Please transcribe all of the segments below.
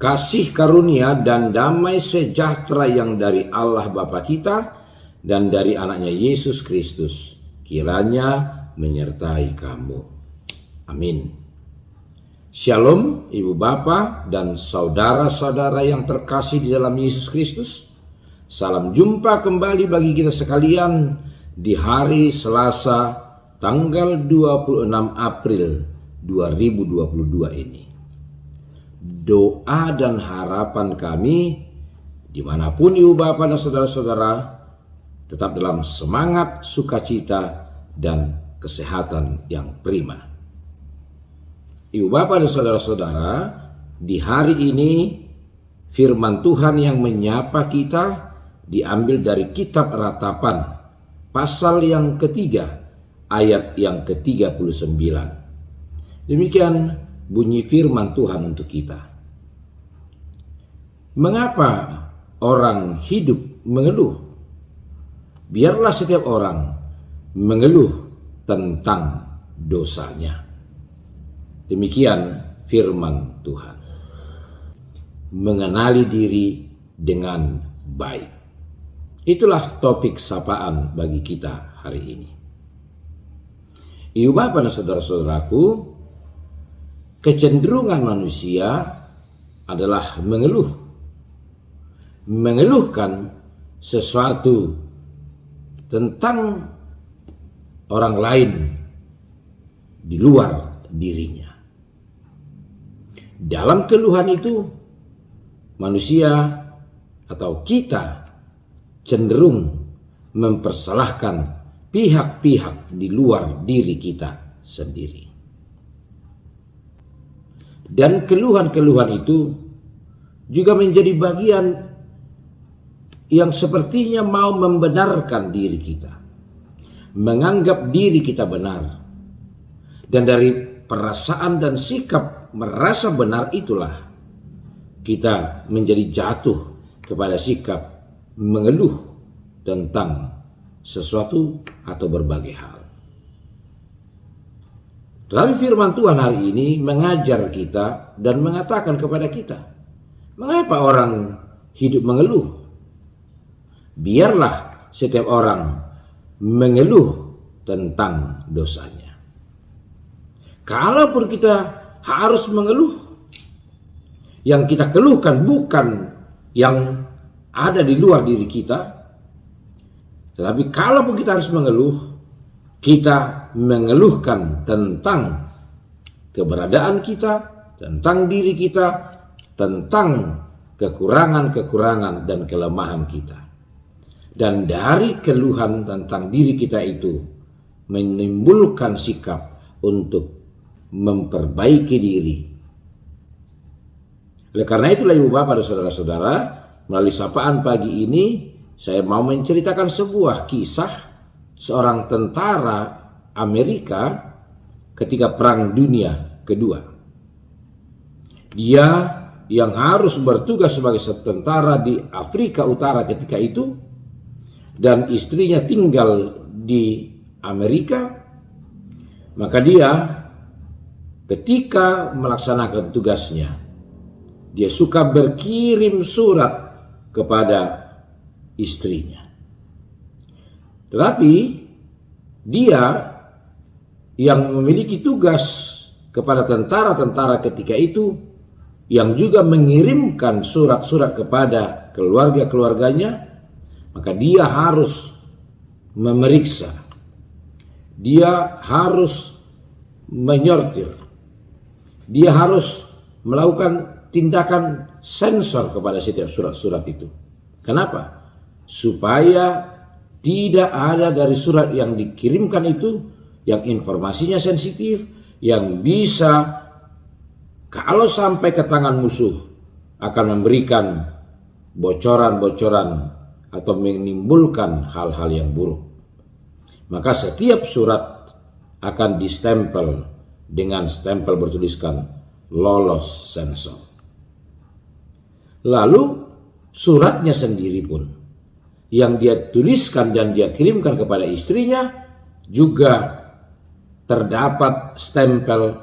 Kasih karunia dan damai sejahtera yang dari Allah Bapa kita dan dari anaknya Yesus Kristus kiranya menyertai kamu. Amin. Shalom Ibu Bapa dan saudara-saudara yang terkasih di dalam Yesus Kristus. Salam jumpa kembali bagi kita sekalian di hari Selasa tanggal 26 April 2022 ini. Doa dan harapan kami dimanapun Ibu Bapa dan saudara-saudara tetap dalam semangat, sukacita, dan kesehatan yang prima. Ibu Bapa dan saudara-saudara, di hari ini firman Tuhan yang menyapa kita diambil dari kitab Ratapan pasal yang ketiga ayat yang ke-39. Demikian bunyi firman Tuhan untuk kita. Mengapa orang hidup mengeluh? Biarlah setiap orang mengeluh tentang dosanya. Demikian firman Tuhan. Mengenali diri dengan baik. Itulah topik sapaan bagi kita hari ini. Ibu Bapa dan saudara-saudaraku, kecenderungan manusia adalah mengeluh. Mengeluhkan sesuatu tentang orang lain di luar dirinya. Dalam keluhan itu, manusia atau kita cenderung mempersalahkan pihak-pihak di luar diri kita sendiri. Dan keluhan-keluhan itu juga menjadi bagian yang sepertinya mau membenarkan diri kita, menganggap diri kita benar. Dan dari perasaan dan sikap merasa benar itulah kita menjadi jatuh kepada sikap mengeluh tentang sesuatu atau berbagai hal. Tetapi firman Tuhan hari ini mengajar kita dan mengatakan kepada kita, mengapa orang hidup mengeluh? Biarlah setiap orang mengeluh tentang dosanya. Kalaupun kita harus mengeluh, yang kita keluhkan bukan yang ada di luar diri kita, tetapi kalaupun kita harus mengeluh, kita mengeluhkan tentang keberadaan kita, tentang diri kita, tentang kekurangan-kekurangan dan kelemahan kita. Dan dari keluhan tentang diri kita itu menimbulkan sikap untuk memperbaiki diri. Oleh karena itulah Ibu Bapak dan saudara-saudara, melalui sapaan pagi ini saya mau menceritakan sebuah kisah seorang tentara Amerika ketika Perang Dunia Kedua. Dia yang harus bertugas sebagai tentara di Afrika Utara ketika itu, dan istrinya tinggal di Amerika, maka dia ketika melaksanakan tugasnya, dia suka berkirim surat kepada istrinya. Tetapi dia yang memiliki tugas kepada tentara-tentara ketika itu, yang juga mengirimkan surat-surat kepada keluarga-keluarganya, maka dia harus memeriksa, dia harus menyortir, dia harus melakukan tindakan sensor kepada setiap surat-surat itu. Kenapa? Supaya tidak ada dari surat yang dikirimkan itu yang informasinya sensitif, yang bisa kalau sampai ke tangan musuh akan memberikan bocoran-bocoran atau menimbulkan hal-hal yang buruk. Maka setiap surat akan distempel dengan stempel bertuliskan lolos sensor. Lalu suratnya sendiri pun yang dia tuliskan dan dia kirimkan kepada istrinya juga terdapat stempel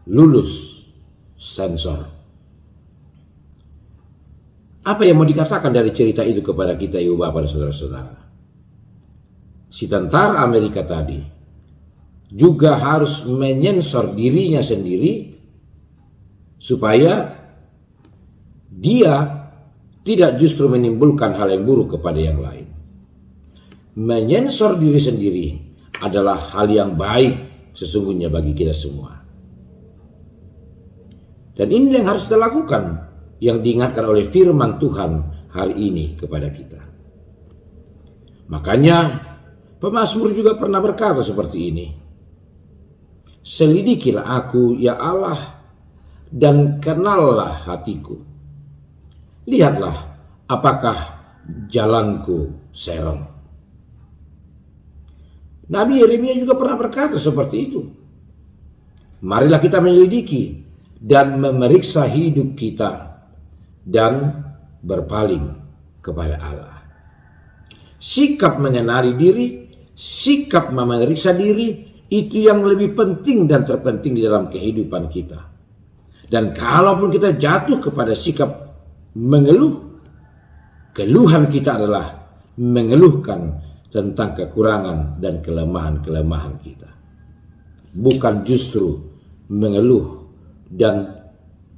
lulus sensor. Apa yang mau dikatakan dari cerita itu kepada kita, ibu bapak dan saudara-saudara? Si tentara Amerika tadi juga harus menyensor dirinya sendiri supaya dia tidak justru menimbulkan hal yang buruk kepada yang lain. Menyensor diri sendiri adalah hal yang baik sesungguhnya bagi kita semua. Dan ini yang harus kita lakukan, yang diingatkan oleh firman Tuhan hari ini kepada kita. Makanya pemazmur juga pernah berkata seperti ini. Selidikilah aku ya Allah, dan kenallah hatiku. Lihatlah apakah jalanku serong. Nabi Yeremia juga pernah berkata seperti itu. Marilah kita menyelidiki dan memeriksa hidup kita dan berpaling kepada Allah. Sikap mengenali diri, sikap memeriksa diri, itu yang lebih penting dan terpenting di dalam kehidupan kita. Dan kalaupun kita jatuh kepada sikap mengeluh, keluhan kita adalah mengeluhkan tentang kekurangan dan kelemahan-kelemahan kita. Bukan justru mengeluh dan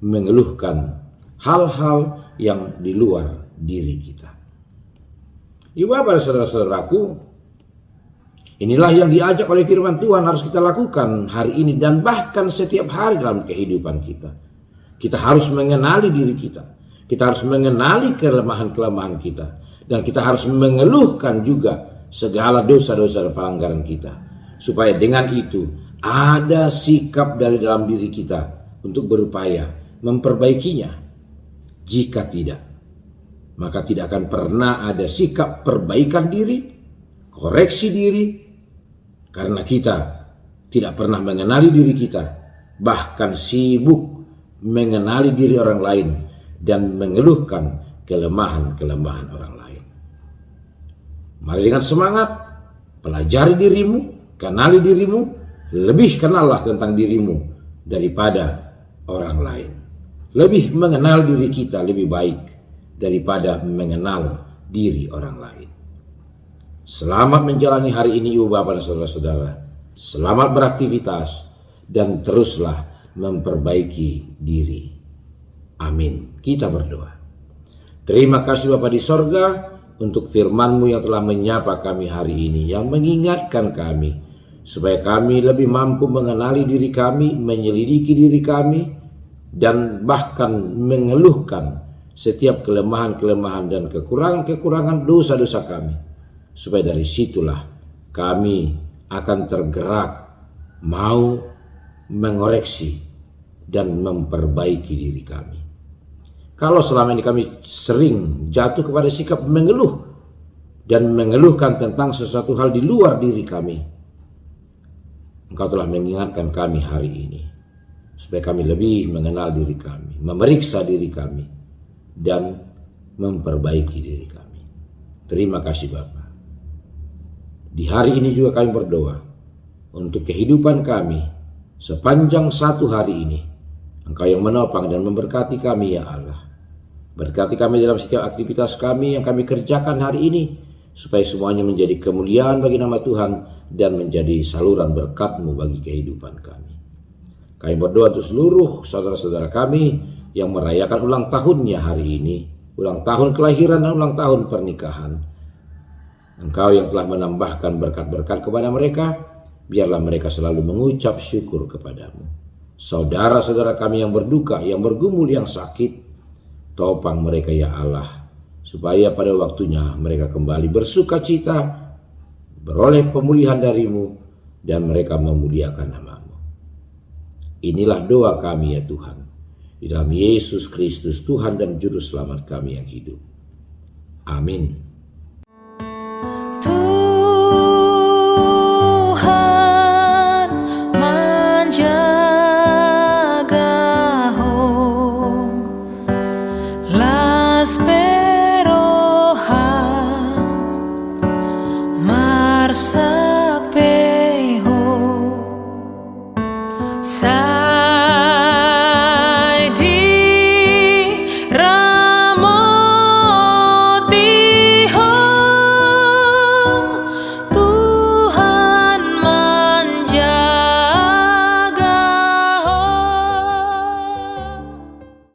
mengeluhkan hal-hal yang di luar diri kita. Ibu bapak dan saudara-saudaraku, inilah yang diajak oleh firman Tuhan harus kita lakukan hari ini dan bahkan setiap hari dalam kehidupan kita. Kita harus mengenali diri kita. Kita harus mengenali kelemahan-kelemahan kita. Dan kita harus mengeluhkan juga segala dosa-dosa dan pelanggaran kita. Supaya dengan itu ada sikap dari dalam diri kita untuk berupaya memperbaikinya. Jika tidak, maka tidak akan pernah ada sikap perbaikan diri, koreksi diri, karena kita tidak pernah mengenali diri kita, bahkan sibuk mengenali diri orang lain dan mengeluhkan kelemahan-kelemahan orang lain. Mari dengan semangat, pelajari dirimu, kenali dirimu, lebih kenallah tentang dirimu daripada orang lain. Lebih mengenal diri kita lebih baik daripada mengenal diri orang lain. Selamat menjalani hari ini ibu bapak dan saudara-saudara. Selamat beraktivitas dan teruslah memperbaiki diri. Amin. Kita berdoa. Terima kasih Bapa di sorga untuk firman-Mu yang telah menyapa kami hari ini, yang mengingatkan kami supaya kami lebih mampu mengenali diri kami, menyelidiki diri kami, dan bahkan mengeluhkan setiap kelemahan-kelemahan dan kekurangan-kekurangan dosa-dosa kami. Supaya dari situlah kami akan tergerak mau mengoreksi dan memperbaiki diri kami. Kalau selama ini kami sering jatuh kepada sikap mengeluh dan mengeluhkan tentang sesuatu hal di luar diri kami, Engkau telah mengingatkan kami hari ini supaya kami lebih mengenal diri kami, memeriksa diri kami, dan memperbaiki diri kami. Terima kasih Bapa. Di hari ini juga kami berdoa untuk kehidupan kami sepanjang satu hari ini. Engkau yang menopang dan memberkati kami ya Allah. Berkati kami dalam setiap aktivitas kami yang kami kerjakan hari ini, supaya semuanya menjadi kemuliaan bagi nama Tuhan dan menjadi saluran berkat-Mu bagi kehidupan kami. Kami berdoa untuk seluruh saudara-saudara kami yang merayakan ulang tahunnya hari ini, ulang tahun kelahiran dan ulang tahun pernikahan. Engkau yang telah menambahkan berkat-berkat kepada mereka, biarlah mereka selalu mengucap syukur kepadamu. saudara-saudara kami yang berduka, yang bergumul, yang sakit. Topang mereka ya Allah, supaya pada waktunya mereka kembali bersuka cita, beroleh pemulihan darimu, dan mereka memuliakan nama-Mu. Inilah doa kami ya Tuhan, di dalam Yesus Kristus Tuhan dan Juru Selamat kami yang hidup. Amin. Tuhan menjagamu, las perohan marsapeho.